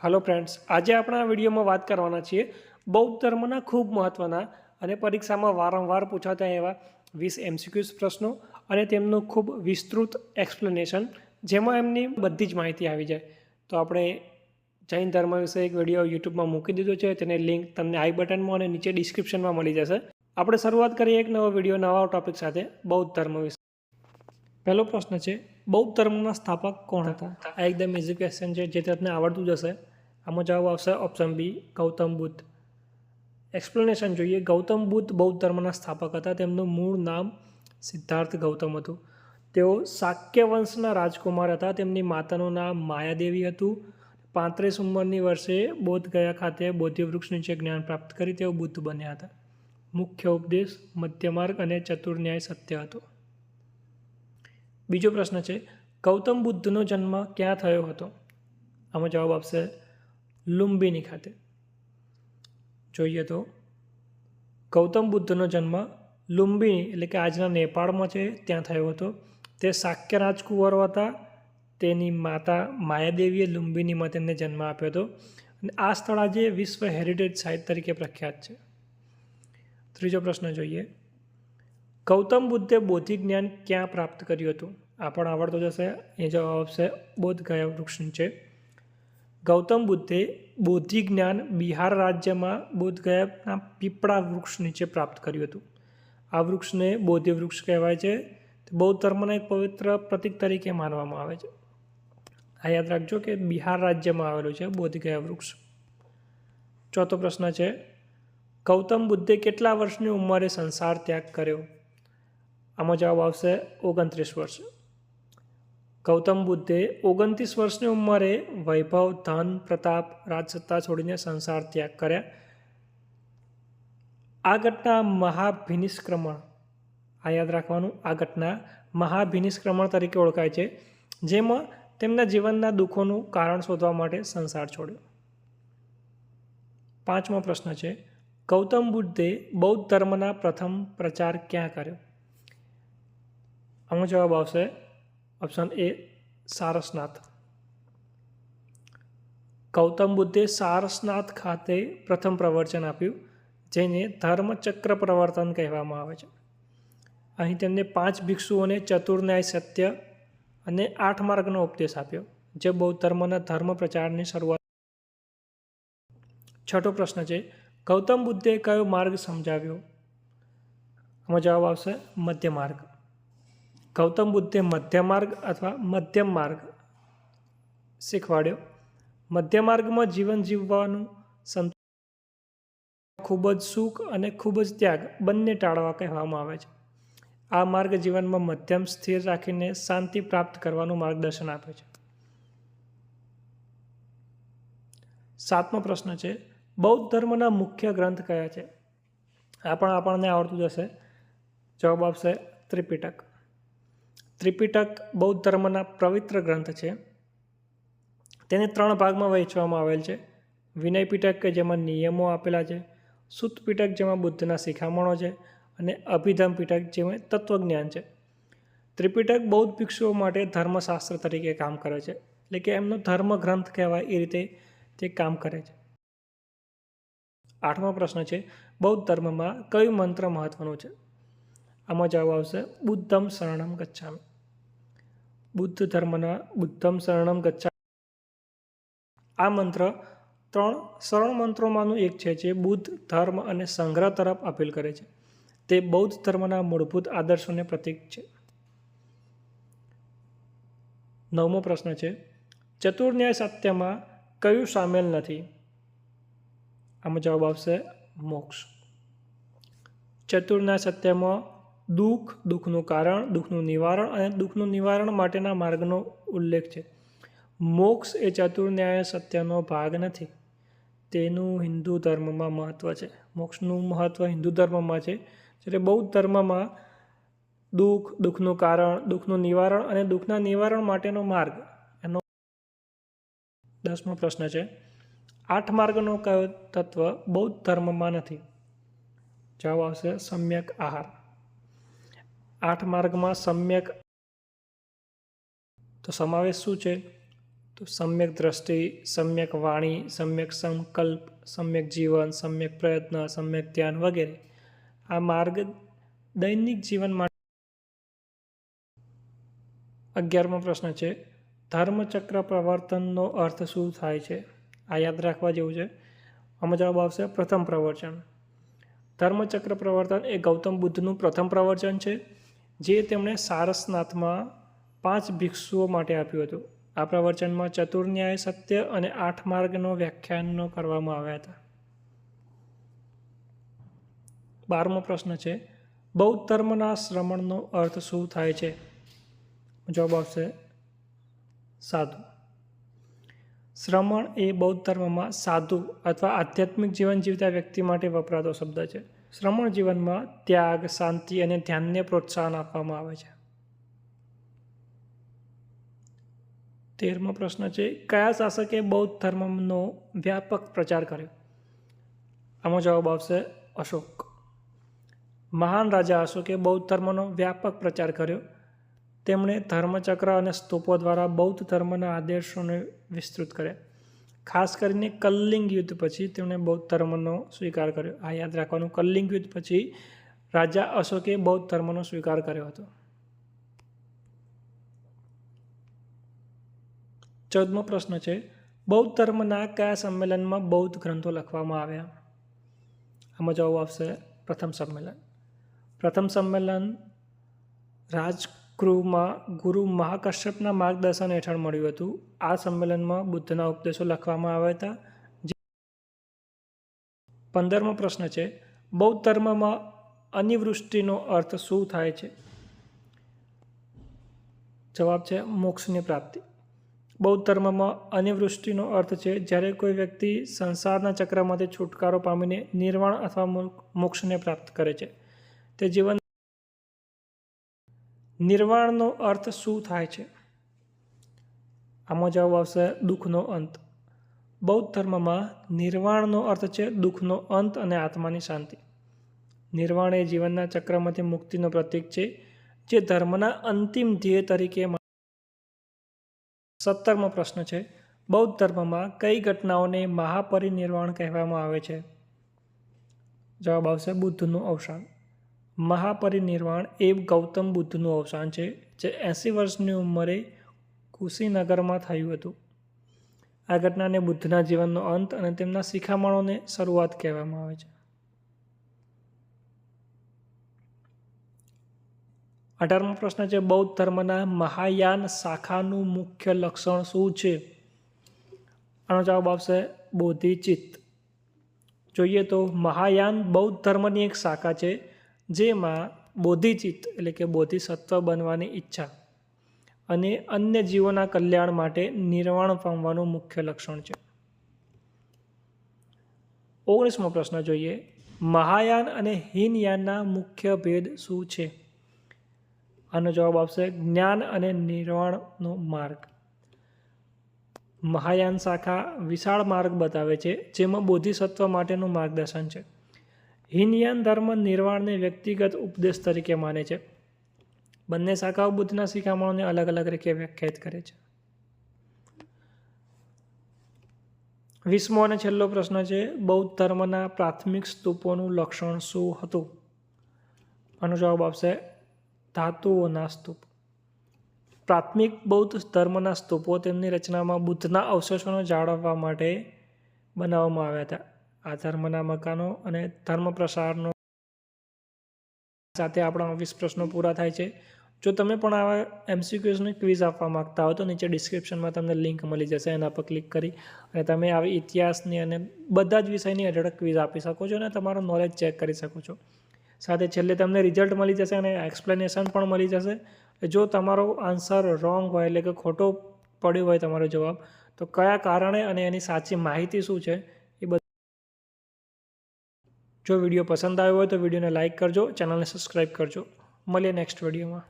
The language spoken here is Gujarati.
हेलो फ्रेंड्स, आज આપણે આ વિડીયોમાં વાત કરવાના છીએ બૌદ્ધ ધર્મના ખૂબ મહત્વના અને પરીક્ષામાં વારંવાર પૂછાતા એવા 20 MCQs પ્રશ્નો અને તેમનું ખૂબ વિસ્તૃત એક્સપ્લેનેશન જેમાં એમની બધી જ માહિતી આવી જાય. તો આપણે જૈન ધર્મ વિશે એક વિડીયો યુટ્યુબમાં મૂકી દીધો છે, તેની લિંક તમને આઈ બટનમાં અને નીચે ડિસ્ક્રિપ્શનમાં મળી જશે. આપણે શરૂઆત કરીએ એક નવો વિડીયો નવા ટોપિક સાથે બૌદ્ધ ધર્મ વિશે. પહેલો પ્રશ્ન છે, બૌદ્ધ ધર્મના સ્થાપક કોણ હતા? આ એકદમ ઇઝી ક્વેશ્ચન છે, જે તમને આવડતું જ હશે. આમાં જવાબ આવશે option B, Gautam Buddha. Explanation જોઈએ. ગૌતમ બુદ્ધ બૌદ્ધ ધર્મના સ્થાપક હતા. તેમનું મૂળ નામ સિદ્ધાર્થ ગૌતમ હતું. તેઓ શાક્ય વંશના રાજકુમાર હતા. તેમની માતાનું નામ માયાદેવી હતું. 35 ઉંમરની વર્ષે બોધ ગયા ખાતે બોધિ વૃક્ષ નીચે જ્ઞાન પ્રાપ્ત કરી તેઓ બુદ્ધ બન્યા હતા. મુખ્ય ઉપદેશ મધ્યમાર્ગ અને ચતુર્ન્યાય સત્ય હતો. બીજો પ્રશ્ન છે, ગૌતમ બુદ્ધનો જન્મ ક્યાં થયો હતો? આમાં જવાબ આપશે લુંબિની ખાતે. જોઈએ તો ગૌતમ બુદ્ધનો જન્મ લુંબિની એટલે કે આજના નેપાળમાં છે ત્યાં થયો હતો. તે શાક્ય રાજકુંવરો હતા. તેની માતા માયાદેવીએ લુંબિનીમાં તેમને જન્મ આપ્યો હતો અને આ સ્થળ આજે વિશ્વ હેરિટેજ સાઇટ તરીકે પ્રખ્યાત છે. ત્રીજો પ્રશ્ન જોઈએ. ગૌતમ બુદ્ધે બૌદ્ધિક જ્ઞાન ક્યાં પ્રાપ્ત કર્યું હતું? આ પણ આવડતો જ હશે. એ જવાબ આવશે બોધ ગયા વૃક્ષ નીચે. ગૌતમ બુદ્ધે બૌદ્ધિક જ્ઞાન બિહાર રાજ્યમાં બોધ ગયાના પીપળા વૃક્ષ નીચે પ્રાપ્ત કર્યું હતું. આ વૃક્ષને બોધિ વૃક્ષ કહેવાય છે. બૌદ્ધ ધર્મના એક પવિત્ર પ્રતીક તરીકે માનવામાં આવે છે. આ યાદ રાખજો કે બિહાર રાજ્યમાં આવેલું છે બોધ ગયા વૃક્ષ. ચોથો પ્રશ્ન છે, ગૌતમ બુદ્ધે કેટલા વર્ષની ઉંમરે સંસાર ત્યાગ કર્યો? આમાં જવાબ આવશે 29 વર્ષ. ગૌતમ બુદ્ધે 29 વર્ષની ઉંમરે વૈભવ, ધન, પ્રતાપ, રાજસત્તા છોડીને સંસાર ત્યાગ કર્યા. આ ઘટના મહાભિનિષ્ક્રમણ, આ યાદ રાખવાનું, આ ઘટના મહાભિનિષ્ક્રમણ તરીકે ઓળખાય છે, જેમાં તેમના જીવનના દુઃખોનું કારણ શોધવા માટે સંસાર છોડ્યો. પાંચમો પ્રશ્ન છે, ગૌતમ બુદ્ધે બૌદ્ધ ધર્મના પ્રથમ પ્રચાર ક્યાં કર્યો? આનો જવાબ આવશે ઓપ્શન એ, સારસ્વત. ગૌતમ બુદ્ધે સારસ્વત ખાતે પ્રથમ પ્રવચન આપ્યું, જેને ધર્મચક્ર પ્રવર્તન કહેવામાં આવે છે. અહીં તેમને 5 ભિક્ષુઓને ચતુર્ન્યાય સત્ય અને 8 માર્ગનો ઉપદેશ આપ્યો, જે બૌદ્ધ ધર્મના ધર્મ પ્રચારની શરૂઆત. છઠ્ઠો પ્રશ્ન છે, ગૌતમ બુદ્ધે કયો માર્ગ સમજાવ્યો? આમાં જવાબ આવશે મધ્ય માર્ગ. ગૌતમ બુદ્ધે મધ્ય માર્ગ અથવા મધ્યમ માર્ગ શીખવાડ્યો. મધ્ય માર્ગમાં જીવન જીવવાનું ખૂબ જ સુખ અને ખૂબ જ ત્યાગ બંને ટાળવા કહેવામાં આવે છે. આ માર્ગ જીવનમાં મધ્યમ સ્થિર રાખીને શાંતિ પ્રાપ્ત કરવાનું માર્ગદર્શન આપે છે. સાતમો પ્રશ્ન છે, બૌદ્ધ ધર્મના મુખ્ય ગ્રંથ કયા છે? આ પણ આપણને આવડતું જ હશે. જવાબ આપશે ત્રિપિટક. ત્રિપિટક બૌદ્ધ ધર્મના પવિત્ર ગ્રંથ છે. તેને 3 ભાગમાં વહેંચવામાં આવેલ છે. વિનય પિટક કે જેમાં નિયમો આપેલા છે, સુત્ત પિટક જેમાં બુદ્ધના શિખામણો છે, અને અભિધમ પિટક જેમાં તત્વજ્ઞાન છે. ત્રિપિટક બૌદ્ધ ભિક્ષુઓ માટે ધર્મશાસ્ત્ર તરીકે કામ કરે છે, એટલે કે એમનો ધર્મ ગ્રંથ કહેવાય એ રીતે તે કામ કરે છે. આઠમો પ્રશ્ન છે, બૌદ્ધ ધર્મમાં કયું મંત્ર મહત્વનું છે? આમાં જવાબ આવશે બુદ્ધમ શરણમ ગચ્છામિ. બુદ્ધ ધર્મના બુદ્ધમ શરણમ ગચ્છામિ આ મંત્ર 3 સરળ મંત્રોમાંનું એક છે, જે બુદ્ધ ધર્મ અને સંગ્રહ તરફ અપીલ કરે છે. તે બૌદ્ધ ધર્મના મૂળભૂત આદર્શોને પ્રતીક છે. નવમો પ્રશ્ન છે, ચતુર્ન્યાય સત્યમાં કયું સામેલ નથી? આમાં જવાબ આવશે મોક્ષ. ચતુર્ન્યાય સત્યમાં દુઃખ, દુઃખનું કારણ, દુઃખનું નિવારણ અને દુઃખનું નિવારણ માટેના માર્ગનો ઉલ્લેખ છે. મોક્ષ એ ચતુર્ન્યાય સત્યનો ભાગ નથી. તેનું હિન્દુ ધર્મમાં મહત્ત્વ છે. મોક્ષનું મહત્ત્વ હિન્દુ ધર્મમાં છે, જ્યારે બૌદ્ધ ધર્મમાં દુઃખ, દુઃખનું કારણ, દુઃખનું નિવારણ અને દુઃખના નિવારણ માટેનો માર્ગ એનો. 10મો પ્રશ્ન છે, 8 માર્ગનો કયો તત્વ બૌદ્ધ ધર્મમાં નથી? જવાબ આવશે સમ્યક આહાર. 8 માર્ગમાં સમ્યક તો સમાવેશ શું છે? તો તો સમ્યક દ્રષ્ટિ, સમ્યક વાણી, સમ્યક સંકલ્પ, સમ્યક જીવન, સમ્યક પ્રયત્ન, સમ્યક ધ્યાન વગેરે આ માર્ગ દૈનિક જીવન માટે. 11મો પ્રશ્ન છે, ધર્મચક્ર પ્રવર્તનનો અર્થ શું થાય છે? આ યાદ રાખવા જેવું છે. આમાં જવાબ આવશે પ્રથમ પ્રવચન. ધર્મચક્ર પ્રવર્તન એ ગૌતમ બુદ્ધનું પ્રથમ પ્રવચન છે, જે તેમણે સારસ્વતમાં 5 ભિક્ષુઓ માટે આપ્યું હતું. આ પ્રવચનમાં ચતુર્ન્યાય, સત્ય અને 8 માર્ગનો વ્યાખ્યાનો કરવામાં આવ્યા હતા. 12મો પ્રશ્ન છે, બૌદ્ધ ધર્મના શ્રમણનો અર્થ શું થાય છે? જવાબ આવશે સાધુ. શ્રમણ એ બૌદ્ધ ધર્મમાં સાધુ અથવા આધ્યાત્મિક જીવન જીવતા વ્યક્તિ માટે વપરાતો શબ્દ છે. શ્રમણ જીવનમાં ત્યાગ, શાંતિ અને ધ્યાનને પ્રોત્સાહન આપવામાં આવે છે. 13મો પ્રશ્ન છે, કયા શાસકે બૌદ્ધ ધર્મનો વ્યાપક પ્રચાર કર્યો? આમાં જવાબ આવશે અશોક. મહાન રાજા અશોકે બૌદ્ધ ધર્મનો વ્યાપક પ્રચાર કર્યો. તેમણે ધર્મચક્ર અને સ્તૂપો દ્વારા બૌદ્ધ ધર્મના આદર્શોને વિસ્તૃત કર્યા. ખાસ કરીને કલિંગ યુદ્ધ પછી તેમણે બૌદ્ધ ધર્મનો સ્વીકાર કર્યો. આ યાદ રાખવાનું, કલિંગ યુદ્ધ પછી રાજા અશોકે બૌદ્ધ ધર્મનો સ્વીકાર કર્યો હતો. 14મો પ્રશ્ન છે, બૌદ્ધ ધર્મના કયા સંમેલનમાં બૌદ્ધ ગ્રંથો લખવામાં આવ્યા? આમાં જવાબ આવશે પ્રથમ સંમેલન. પ્રથમ સંમેલન રાજગૃહમાં ગુરુ મહાકશ્યપના માર્ગદર્શન હેઠળ મળ્યું હતું. આ સંમેલનમાં બુદ્ધના ઉપદેશો લખવામાં આવ્યા હતા. 15મો પ્રશ્ન છે, બૌદ્ધ ધર્મમાં અનિવૃષ્ટિનો અર્થ શું થાય છે? જવાબ છે મોક્ષની પ્રાપ્તિ. બૌદ્ધ ધર્મમાં અનિવૃષ્ટિનો અર્થ છે જ્યારે કોઈ વ્યક્તિ સંસારના ચક્રમાંથી છુટકારો પામીને નિર્વાણ અથવા મોક્ષને પ્રાપ્ત કરે છે. તે જીવન. નિર્વાણનો અર્થ શું થાય છે? આમાં જવાબ આવશે દુઃખનો અંત. બૌદ્ધ ધર્મમાં નિર્વાણનો અર્થ છે દુઃખનો અંત અને આત્માની શાંતિ. નિર્વાણ એ જીવનના ચક્રમાંથી મુક્તિનો પ્રતીક છે, જે ધર્મના અંતિમ ધ્યેય તરીકે. 17મો પ્રશ્ન છે, બૌદ્ધ ધર્મમાં કઈ ઘટનાઓને મહાપરિનિર્વાણ કહેવામાં આવે છે? જવાબ આવશે બુદ્ધનું અવસાન. મહાપરિનિર્વાણ એ ગૌતમ બુદ્ધનું અવસાન છે, જે 80 વર્ષની ઉંમરે કુશીનગરમાં થયું હતું. આ ઘટનાને બુદ્ધના જીવનનો અંત અને તેમના શિખામણોને શરૂઆત કહેવામાં આવે છે. 18મો પ્રશ્ન છે, બૌદ્ધ ધર્મના મહાયાન શાખાનું મુખ્ય લક્ષણ શું છે? આનો જવાબ આવશે બોધિચિત્ત. જોઈએ તો મહાયાન બૌદ્ધ ધર્મની એક શાખા છે, જેમાં બોધિચિત્ત એટલે કે બોધિસત્વ બનવાની ઈચ્છા અને અન્ય જીવોના કલ્યાણ માટે નિર્વાણ પામવાનું મુખ્ય લક્ષણ છે. 19મો પ્રશ્ન જોઈએ, મહાયાન અને હીનયાનના મુખ્ય ભેદ શું છે? આનો જવાબ આવશે જ્ઞાન અને નિર્વાણનો માર્ગ. મહાયાન શાખા વિશાળ માર્ગ બતાવે છે, જેમાં બોધિસત્વ માટેનું માર્ગદર્શન છે. હીનયાન ધર્મ નિર્વાણને વ્યક્તિગત ઉપદેશ તરીકે માને છે. બંને શાખાઓ બુદ્ધના શિખામણોને અલગ અલગ રીતે વ્યાખ્યાયિત કરે છે. 20મો અને છેલ્લો પ્રશ્ન છે, બૌદ્ધ ધર્મના પ્રાથમિક સ્તૂપોનું લક્ષણ શું હતું? આનો જવાબ આવશે ધાતુઓના સ્તૂપ. પ્રાથમિક બૌદ્ધ ધર્મના સ્તૂપો તેમની રચનામાં બુદ્ધના અવશેષોને જાળવવા માટે બનાવવામાં આવ્યા હતા. આ ધર્મના મકાનો અને ધર્મ પ્રસારનો સાથે આપણા 20 પ્રશ્નો પૂરા થાય છે. જો તમે પણ આવા MCQsની ક્વિઝ આપવા માગતા હો તો નીચે ડિસ્ક્રિપ્શનમાં તમને લિંક મળી જશે, એના પર ક્લિક કરી અને તમે આવી ઇતિહાસની અને બધા જ વિષયની અઢળક ક્વિઝ આપી શકો છો અને તમારું નોલેજ ચેક કરી શકો છો. સાથે છેલ્લે તમને રિઝલ્ટ મળી જશે અને એક્સપ્લેનેશન પણ મળી જશે. જો તમારો આન્સર રોંગ હોય એટલે કે ખોટો પડ્યો હોય તમારો જવાબ, તો કયા કારણે અને એની સાચી માહિતી શું છે એ બધું. જો વિડીયો પસંદ આવ્યો હોય તો વિડીયોને લાઇક કરજો, ચેનલને સબસ્ક્રાઈબ કરજો. મળીએ નેક્સ્ટ વિડીયોમાં.